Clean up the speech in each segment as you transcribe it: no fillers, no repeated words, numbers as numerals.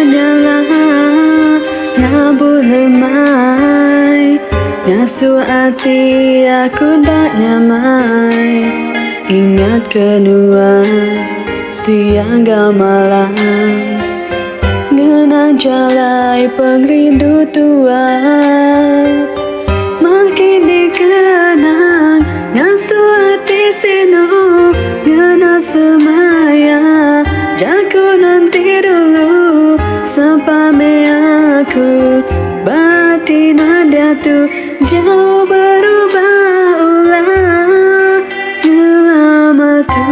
hanyalah labuh lemai, ngasuh hati aku tak nyamai. Ingat kenua siang ga malam, ngenang jalai pengrindu tua. Makin dikenang ngasuh hati sino, ngena semaya jago nanti dulu. Sampai aku batin ada tu jauh berubah ulang lama tu.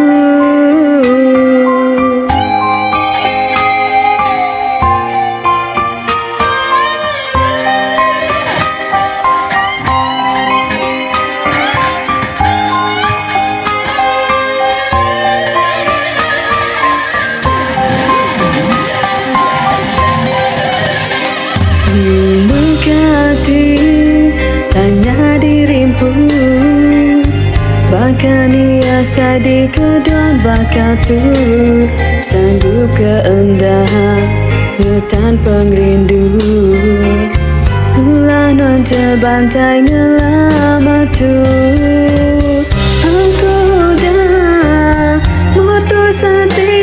Buka hati, tanya dirimu, bahkan asa di kedua bakatu, sanggup ke endah ngetan pengrindu. Ulah non terbantai ngelama tu. Aku dah mutus hati